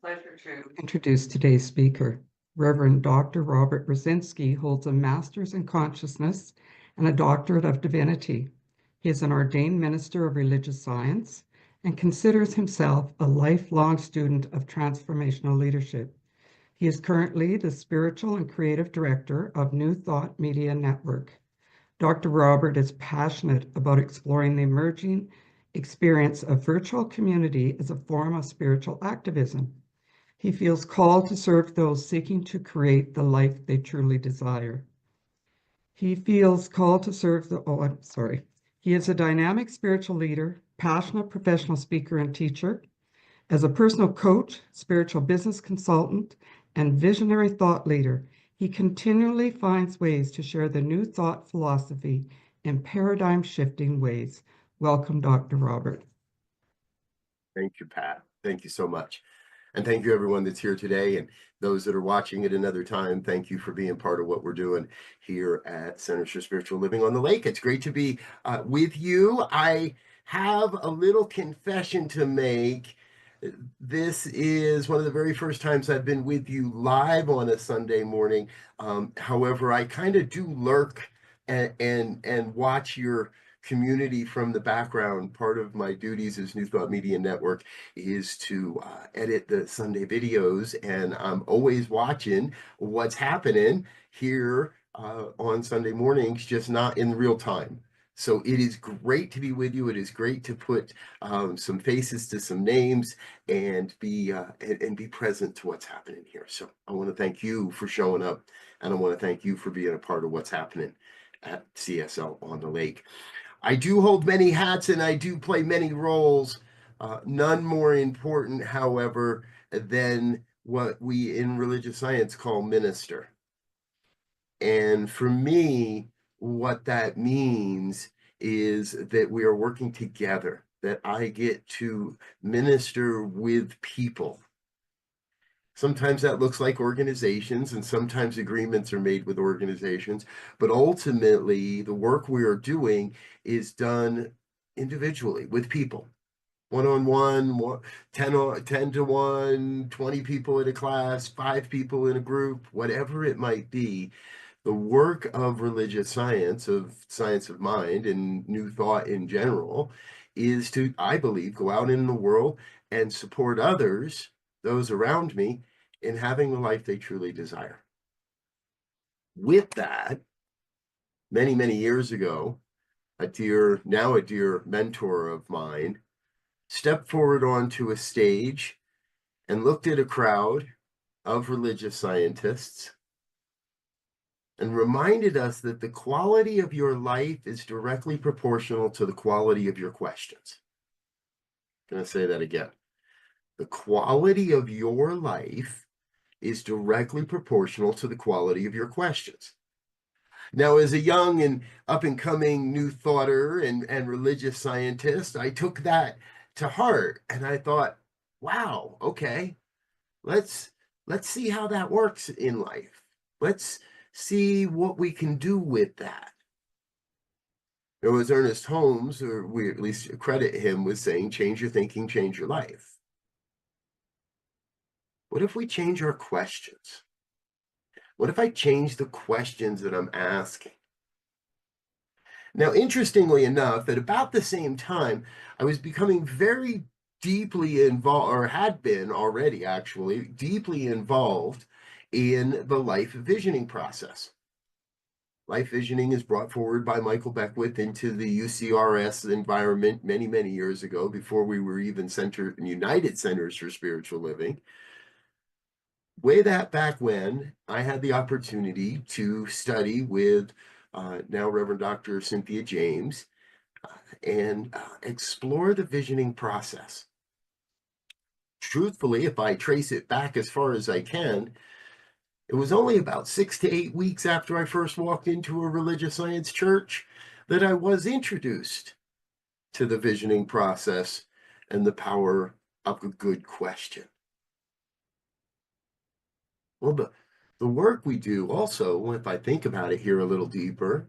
Pleasure to introduce today's speaker. Reverend Dr. Robert Brzezinski holds a master's in consciousness and a doctorate of divinity. He is an ordained minister of religious science and considers himself a lifelong student of transformational leadership. He is currently the spiritual and creative director of New Thought Media Network. Dr. Robert is passionate about exploring the emerging experience of virtual community as a form of spiritual activism. He feels called to serve those seeking to create the life they truly desire. He feels called to serve He is a dynamic spiritual leader, passionate professional speaker and teacher. As a personal coach, spiritual business consultant, and visionary thought leader, he continually finds ways to share the new thought philosophy in paradigm-shifting ways. Welcome, Dr. Robert. Thank you, Pat. Thank you so much. And thank you, everyone that's here today. And those that are watching at another time, thank you for being part of what we're doing here at Centers for Spiritual Living on the Lake. It's great to be with you. I have a little confession to make. This is one of the very first times I've been with you live on a Sunday morning. However, I kind of do lurk and watch your community from the background. Part of my duties as New Thought Media Network is to edit the Sunday videos, and I'm always watching what's happening here on Sunday mornings, just not in real time. So it is great to be with you. It is great to put some faces to some names and be present to what's happening here. So I want to thank you for showing up, and I want to thank you for being a part of what's happening at CSL on the Lake. I do hold many hats and I do play many roles, none more important, however, than what we in religious science call minister. And for me, what that means is that we are working together, that I get to minister with people. Sometimes that looks like organizations, and sometimes agreements are made with organizations, but ultimately the work we are doing is done individually with people, one-on-one, 10 to 1, 20 people in a class, 5 people in a group, whatever it might be. The work of religious science, of science of mind and new thought in general, is to, I believe, go out in the world and support others, those around me, in having the life they truly desire. With that, many, many years ago, now a dear mentor of mine stepped forward onto a stage and looked at a crowd of religious scientists and reminded us that the quality of your life is directly proportional to the quality of your questions. I'm going to say that again. The quality of your life is directly proportional to the quality of your questions. Now, as a young and up-and-coming new thoughter and religious scientist, I took that to heart, and I thought, wow, okay, let's see how that works in life. Let's see what we can do with that. It was Ernest Holmes, or we at least credit him with saying, change your thinking, change your life. What if we change our questions? What if I change the questions that I'm asking? Now, interestingly enough, at about the same time, I was becoming very deeply involved, or had been already actually, deeply involved in the life visioning process. Life visioning is brought forward by Michael Beckwith into the UCRS environment many, many years ago, before we were even United Centers for Spiritual Living. Way back when, I had the opportunity to study with now Reverend Dr. Cynthia James and explore the visioning process. Truthfully, if I trace it back as far as I can, it was only about 6 to 8 weeks after I first walked into a religious science church that I was introduced to the visioning process and the power of a good question. Well, the work we do also, if I think about it here a little deeper,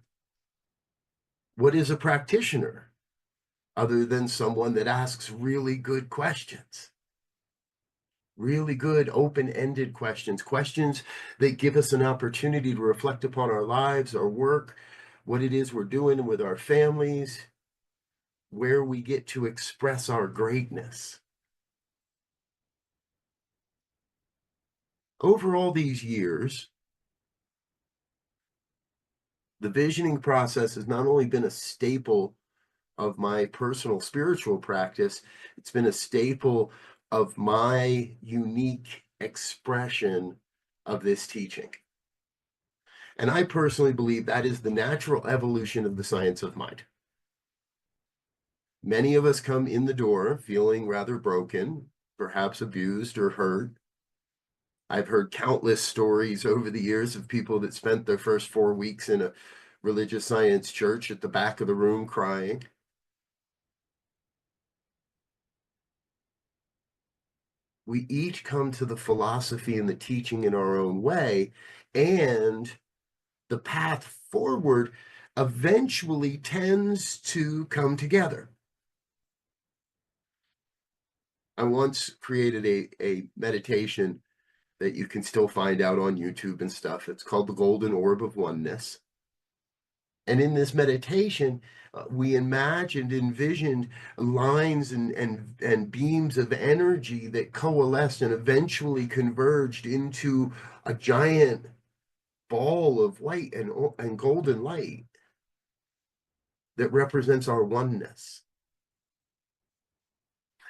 what is a practitioner other than someone that asks really good questions? really good open-ended questions, questions that give us an opportunity to reflect upon our lives, our work, what it is we're doing with our families, where we get to express our greatness. Over all these years, the visioning process has not only been a staple of my personal spiritual practice, it's been a staple of my unique expression of this teaching. And I personally believe that is the natural evolution of the science of mind. Many of us come in the door feeling rather broken, perhaps abused or hurt. I've heard countless stories over the years of people that spent their first 4 weeks in a religious science church at the back of the room crying. We each come to the philosophy and the teaching in our own way, and the path forward eventually tends to come together. I once created a meditation that you can still find out on YouTube and stuff. It's called the Golden Orb of Oneness. And in this meditation, we envisioned lines and beams of energy that coalesced and eventually converged into a giant ball of white and golden light that represents our oneness.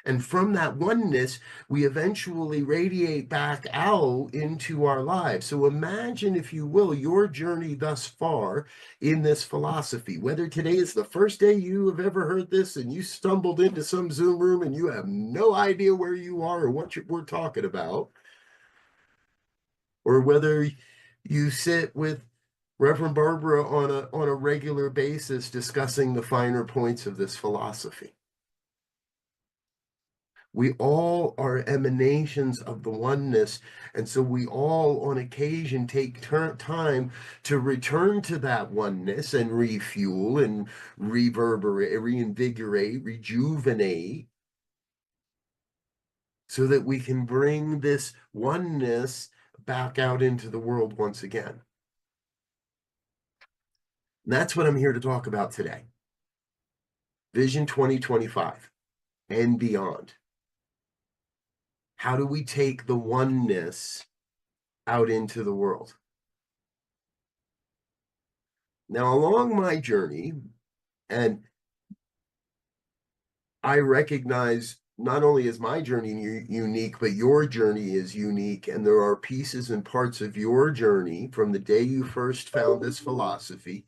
And from that oneness, we eventually radiate back out into our lives. So imagine, if you will, your journey thus far in this philosophy, whether today is the first day you have ever heard this and you stumbled into some Zoom room and you have no idea where you are or what we're talking about, or whether you sit with Reverend Barbara on a regular basis discussing the finer points of this philosophy. We all are emanations of the oneness, and so we all on occasion take time to return to that oneness and refuel and reverberate, reinvigorate, rejuvenate, so that we can bring this oneness back out into the world once again. And that's what I'm here to talk about today. Vision 2025 and beyond. How do we take the oneness out into the world? Now, along my journey, and I recognize not only is my journey unique, but your journey is unique, and there are pieces and parts of your journey from the day you first found this philosophy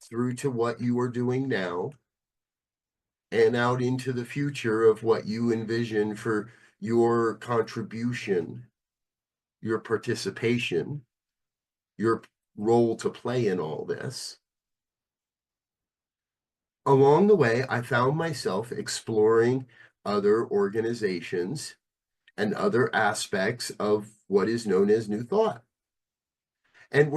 through to what you are doing now and out into the future of what you envision for your contribution, your participation, your role to play in all this. Along the way, I found myself exploring other organizations and other aspects of what is known as New Thought. And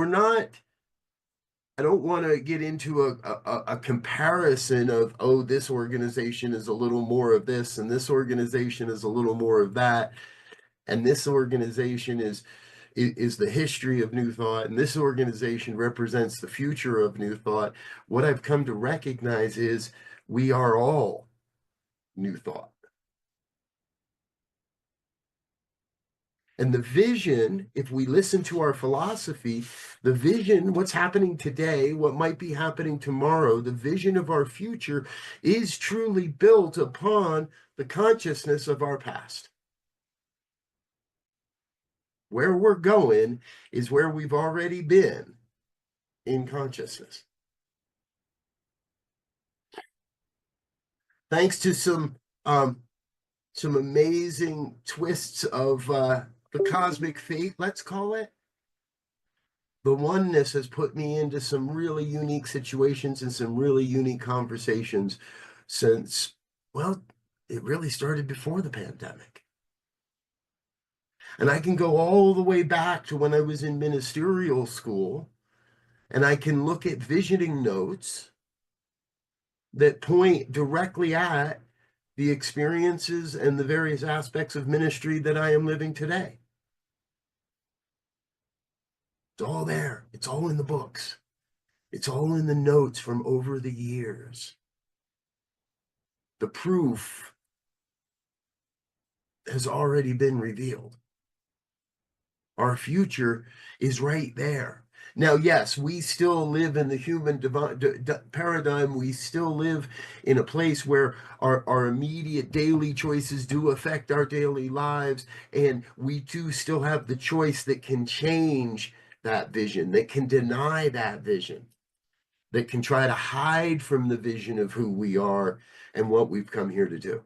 I don't want to get into a comparison of, oh, this organization is a little more of this, and this organization is a little more of that, and this organization is the history of New Thought, and this organization represents the future of New Thought. What I've come to recognize is we are all New Thought. And the vision, if we listen to our philosophy, the vision, what's happening today, what might be happening tomorrow, the vision of our future is truly built upon the consciousness of our past. Where we're going is where we've already been in consciousness. Thanks to some amazing twists of the cosmic fate, let's call it, the oneness has put me into some really unique situations and some really unique conversations since, well, it really started before the pandemic. And I can go all the way back to when I was in ministerial school, and I can look at visioning notes that point directly at the experiences and the various aspects of ministry that I am living today. It's all there. It's all in the books. It's all in the notes from over the years. The proof has already been revealed. Our future is right there. Now, yes, we still live in the human paradigm. We still live in a place where our immediate daily choices do affect our daily lives. And we do still have the choice that can change that vision, that can deny that vision, that can try to hide from the vision of who we are and what we've come here to do.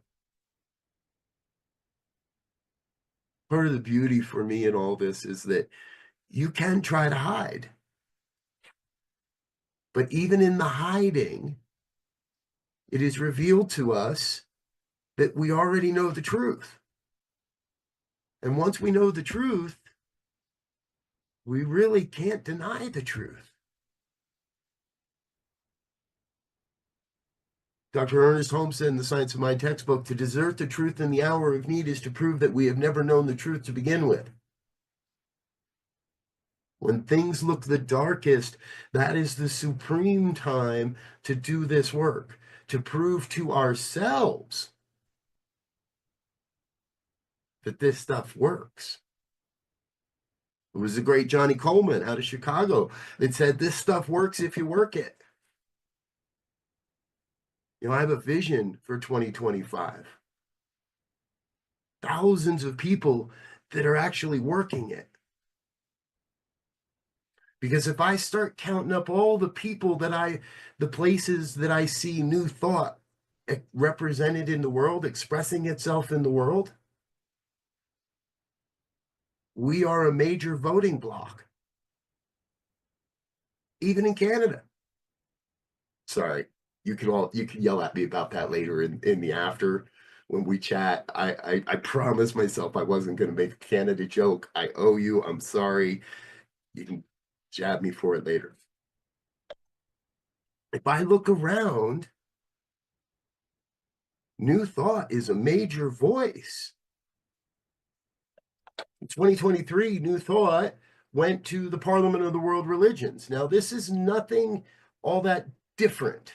Part of the beauty for me in all this is that you can try to hide. But even in the hiding, it is revealed to us that we already know the truth. And once we know the truth, we really can't deny the truth. Dr. Ernest Holmes said in the Science of Mind textbook, to desert the truth in the hour of need is to prove that we have never known the truth to begin with. When things look the darkest, that is the supreme time to do this work, to prove to ourselves that this stuff works. It was the great Johnny Coleman out of Chicago that said, this stuff works if you work it. You know, I have a vision for 2025. Thousands of people that are actually working it. Because if I start counting up all the people the places that I see new thought represented in the world, expressing itself in the world, we are a major voting bloc. Even in Canada. Sorry, you can yell at me about that later in the after when we chat. I promised myself I wasn't going to make a Canada joke. I owe you. I'm sorry. You can jab me for it later. If I look around, New Thought is a major voice. In 2023, New Thought went to the Parliament of the World Religions. Now, this is nothing all that different.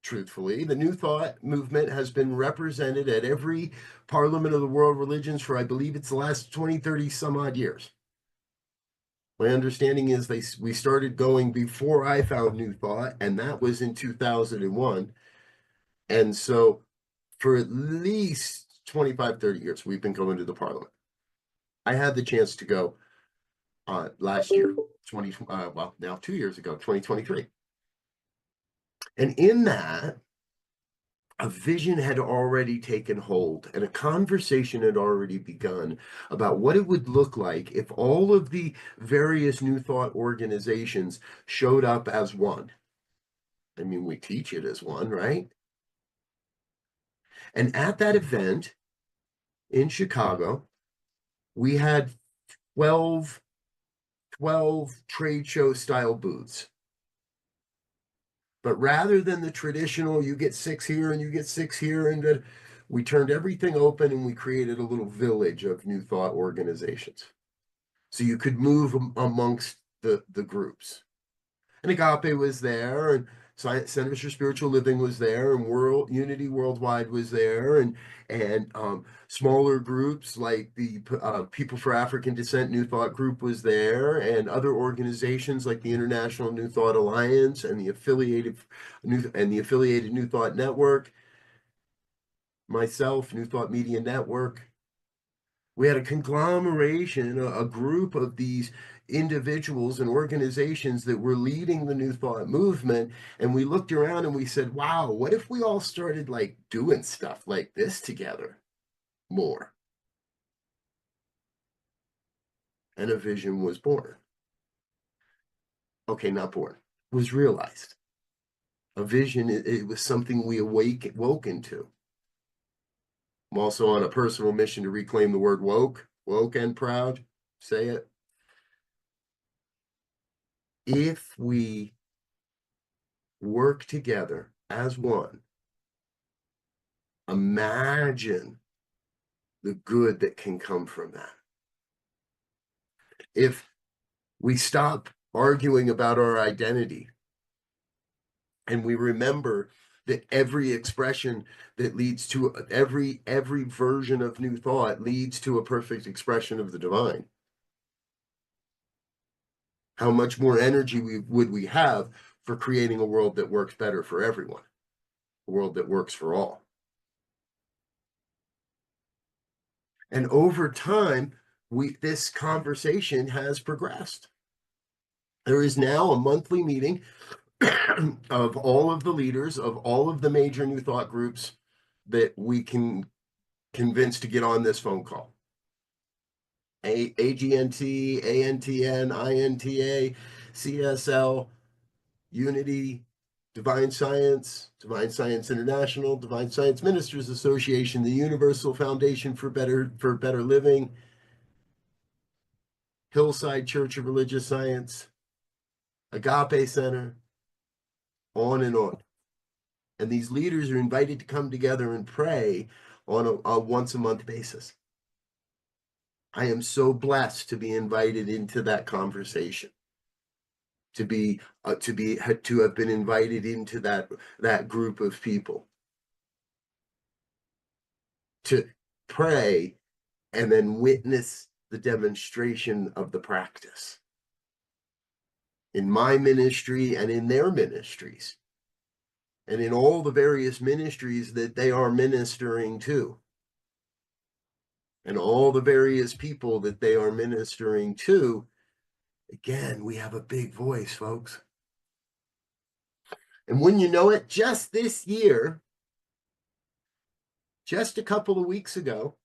Truthfully, the New Thought movement has been represented at every Parliament of the World Religions for, I believe it's the last 20, 30 some odd years. My understanding is we started going before I found New Thought, and that was in 2001. And so for at least 25, 30 years, we've been going to the Parliament. I had the chance to go last year, now 2 years ago, 2023. And in that, a vision had already taken hold and a conversation had already begun about what it would look like if all of the various New Thought organizations showed up as one. I mean, we teach it as one, right? And at that event in Chicago, we had 12 trade show style booths. But rather than the traditional, you get 6 here and you get 6 here, and we turned everything open and we created a little village of New Thought organizations. So you could move amongst the groups. And Agape was there, and Centers for Spiritual Living was there, and World Unity Worldwide was there, and smaller groups like the People for African Descent New Thought group was there, and other organizations like the International New Thought Alliance and the affiliated New Thought Network, myself, New Thought Media Network. We had a conglomeration, a group of these individuals and organizations that were leading the New Thought movement. And we looked around and we said, wow, what if we all started like doing stuff like this together more? And a vision was born. Okay, not born, was realized. A vision, it was something we woke into. I'm also on a personal mission to reclaim the word woke and proud. Say it. If we work together as one, Imagine the good that can come from that. If we stop arguing about our identity and we remember that every expression that leads to every version of new thought leads to a perfect expression of the divine, how much more energy would we have for creating a world that works better for everyone, a world that works for all. And over time, this conversation has progressed. There is now a monthly meeting of all of the leaders of all of the major New Thought groups that we can convince to get on this phone call. AGNT, ANTN, INTA, CSL, Unity, Divine Science International, Divine Science Ministers Association, the Universal Foundation for Better Living, Hillside Church of Religious Science, Agape Center, on and on. And these leaders are invited to come together and pray on a once a month basis. I am so blessed to be invited into that conversation, to have been invited into that group of people, to pray and then witness the demonstration of the practice in my ministry and in their ministries, and in all the various ministries that they are ministering to, and all the various people that they are ministering to. Again, we have a big voice, folks. And when you know it, just this year, just a couple of weeks ago,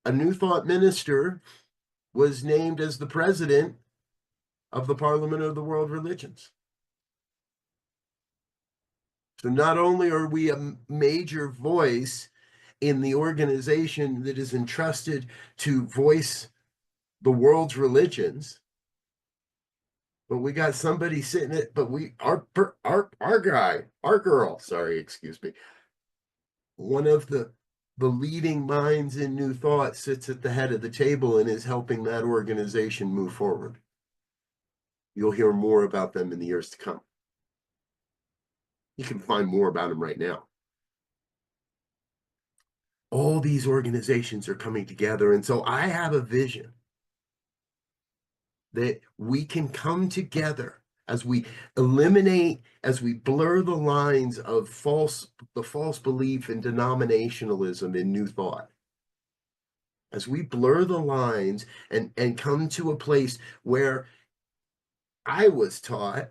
a New Thought minister was named as the president of the Parliament of the World Religions. So not only are we a major voice in the organization that is entrusted to voice the world's religions, but we got somebody sitting at, but our girl, sorry, excuse me, one of the leading minds in New Thought sits at the head of the table and is helping that organization move forward. You'll hear more about them in the years to come. You can find more about them right now. All these organizations are coming together. And so I have a vision that we can come together as we eliminate, as we blur the lines of the false belief in denominationalism in New Thought. As we blur the lines and come to a place where I was taught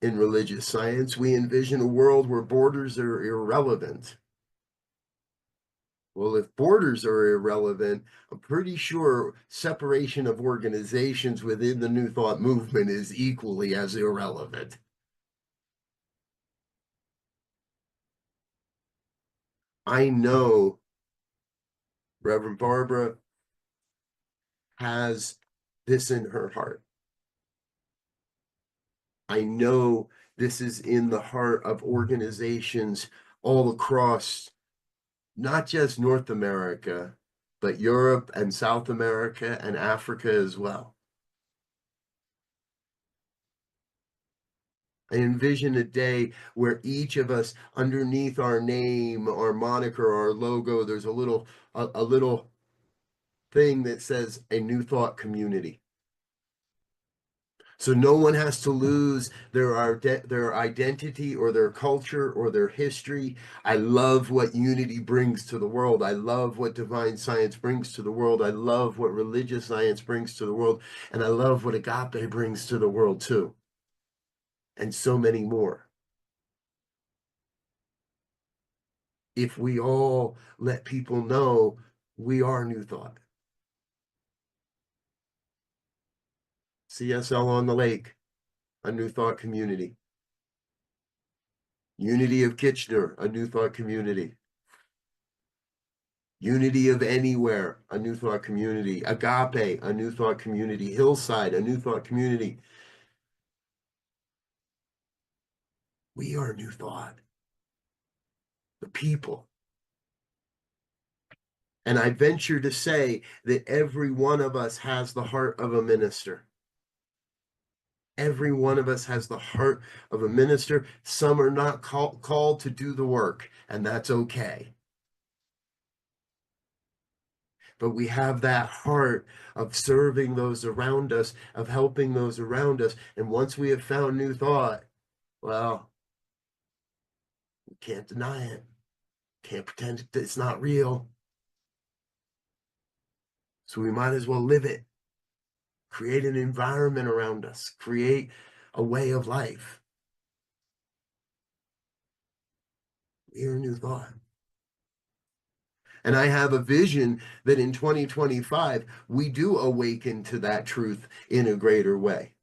in religious science, we envision a world where borders are irrelevant. Well, if borders are irrelevant, I'm pretty sure separation of organizations within the New Thought movement is equally as irrelevant. I know Reverend Barbara has this in her heart. I know this is in the heart of organizations all across, not just North America, but Europe and South America and Africa as well. I envision a day where each of us, underneath our name, our moniker, our logo, there's a little thing that says a New Thought community. So no one has to lose their identity or their culture or their history. I love what unity brings to the world. I love what divine science brings to the world. I love what religious science brings to the world. And I love what agape brings to the world too. And so many more. If we all let people know we are New Thought. CSL on the Lake, a New Thought community. Unity of Kitchener, a New Thought community. Unity of Anywhere, a New Thought community. Agape, a New Thought community. Hillside, a New Thought community. We are New Thought. the people. And I venture to say that every one of us has the heart of a minister. Every one of us has the heart of a minister. Some are not called to do the work, and that's okay. But we have that heart of serving those around us, of helping those around us. And once we have found new thought, well, we can't deny it. Can't pretend it's not real. So we might as well live it. Create an environment around us. Create a way of life. We are new thought. And I have a vision that in 2025, we do awaken to that truth in a greater way.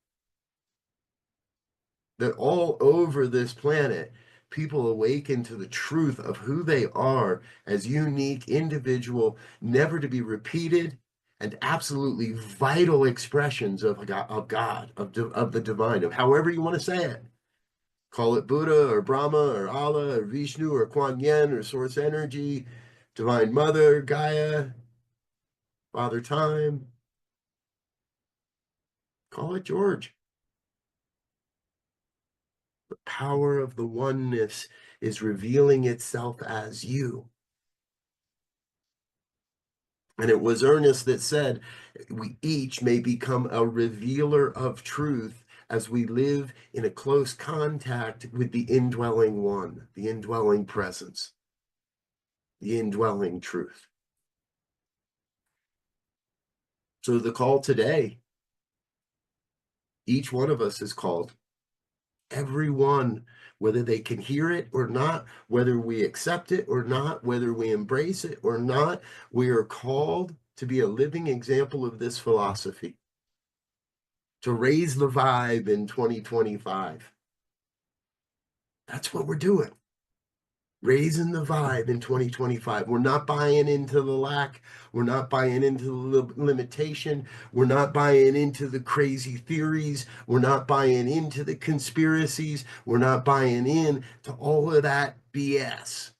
That all over this planet, people awaken to the truth of who they are as unique, individual, never to be repeated, and absolutely vital expressions of God, of the divine, of however you want to say it. Call it Buddha or Brahma or Allah or Vishnu or Kuan Yin or Source Energy, Divine Mother, Gaia, Father Time. Call it George. The power of the oneness is revealing itself as you. And it was Ernest that said, we each may become a revealer of truth as we live in a close contact with the indwelling one, the indwelling presence, the indwelling truth. So the call today, each one of us is called. Everyone, whether they can hear it or not, whether we accept it or not, whether we embrace it or not, we are called to be a living example of this philosophy, to raise the vibe in 2025. That's what we're doing. Raising the vibe in 2025. We're not buying into the lack. We're not buying into the limitation. We're not buying into the crazy theories. We're not buying into the conspiracies. We're not buying in to all of that BS.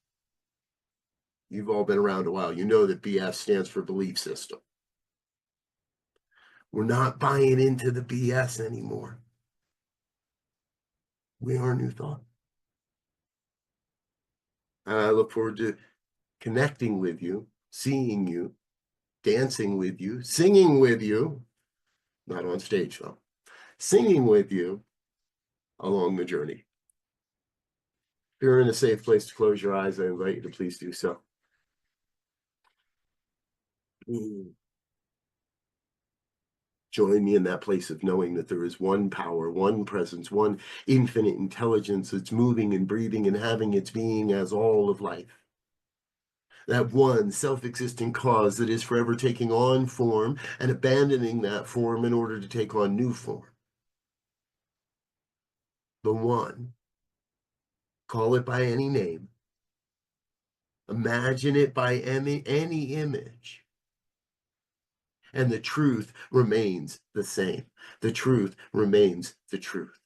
You've all been around a while. You know that BS stands for belief system. We're not buying into the BS anymore. We are new thought. And I look forward to connecting with you, seeing you, dancing with you, singing with you, not on stage though, singing with you along the journey. If you're in a safe place to close your eyes, I invite you to please do so. Join me in that place of knowing that there is one power, one presence, one infinite intelligence that's moving and breathing and having its being as all of life. That one self-existing cause that is forever taking on form and abandoning that form in order to take on new form. The one, call it by any name, imagine it by any image, and the truth remains the same. The truth remains the truth.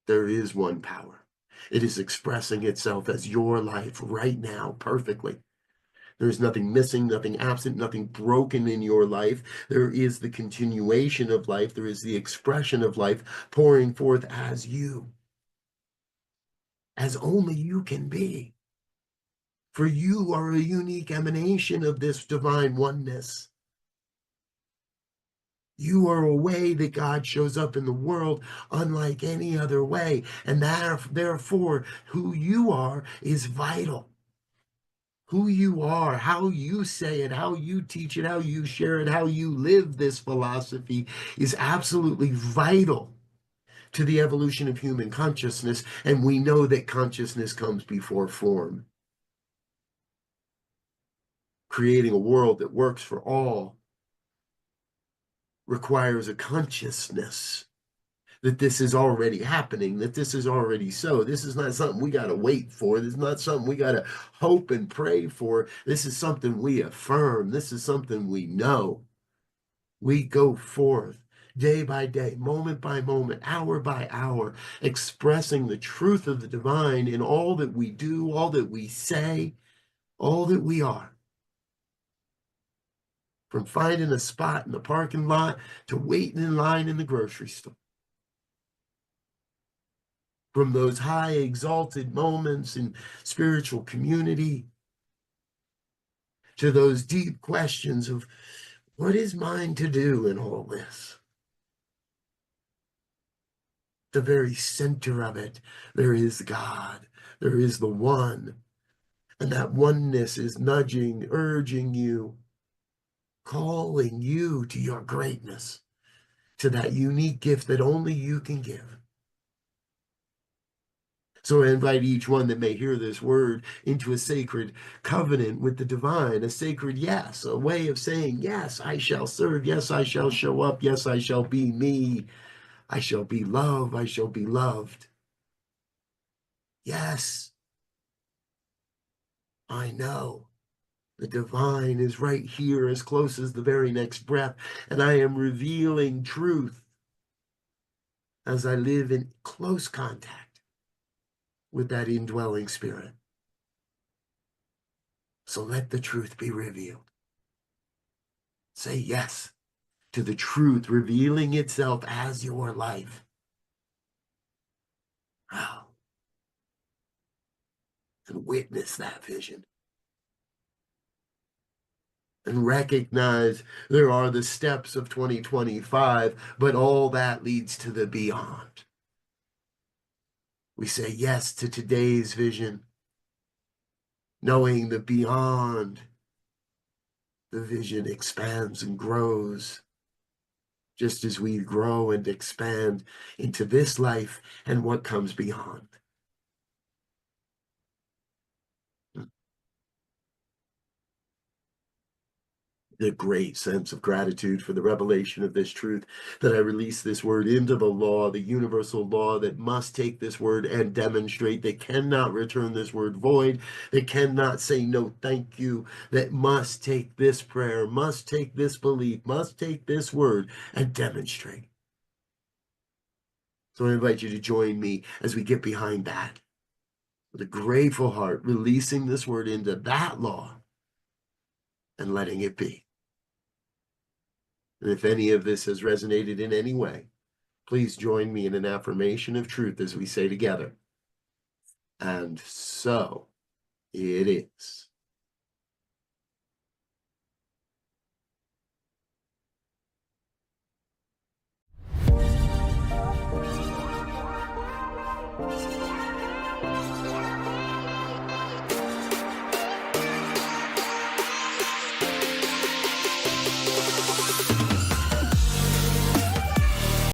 There is one power. It is expressing itself as your life right now perfectly. There's nothing missing, nothing absent, nothing broken in your life. There is the continuation of life. There is the expression of life pouring forth as you, as only you can be. For you are a unique emanation of this divine oneness. You are a way that God shows up in the world unlike any other way. And therefore, who you are is vital. Who you are, how you say it, how you teach it, how you share it, how you live this philosophy is absolutely vital to the evolution of human consciousness. And we know that consciousness comes before form. Creating a world that works for all requires a consciousness that this is already happening, that this is already so. This is not something we got to wait for. This is not something we got to hope and pray for. This is something we affirm. This is something we know. We go forth day by day, moment by moment, hour by hour, expressing the truth of the divine in all that we do, all that we say, all that we are. From finding a spot in the parking lot to waiting in line in the grocery store. From those high exalted moments in spiritual community to those deep questions of what is mine to do in all this? The very center of it, there is God, there is the one, and that oneness is nudging, urging you, calling you to your greatness, to that unique gift that only you can give. So I invite each one that may hear this word into a sacred covenant with the divine, a sacred yes, a way of saying, yes, I shall serve. Yes, I shall show up. Yes, I shall be me. I shall be love. I shall be loved. Yes, I know the divine is right here as close as the very next breath, and I am revealing truth as I live in close contact with that indwelling spirit. So let the truth be revealed. Say yes to the truth revealing itself as your life. Wow. And witness that vision. And recognize there are the steps of 2025, but all that leads to the beyond. We say yes to today's vision, knowing the beyond, the vision expands and grows, just as we grow and expand into this life and what comes beyond. The great sense of gratitude for the revelation of this truth, that I release this word into the law, the universal law that must take this word and demonstrate, that cannot return this word void, that cannot say no thank you, that must take this prayer, must take this belief, must take this word and demonstrate. So I invite you to join me as we get behind that with a grateful heart, releasing this word into that law and letting it be. And if any of this has resonated in any way, please join me in an affirmation of truth as we say together. And so it is.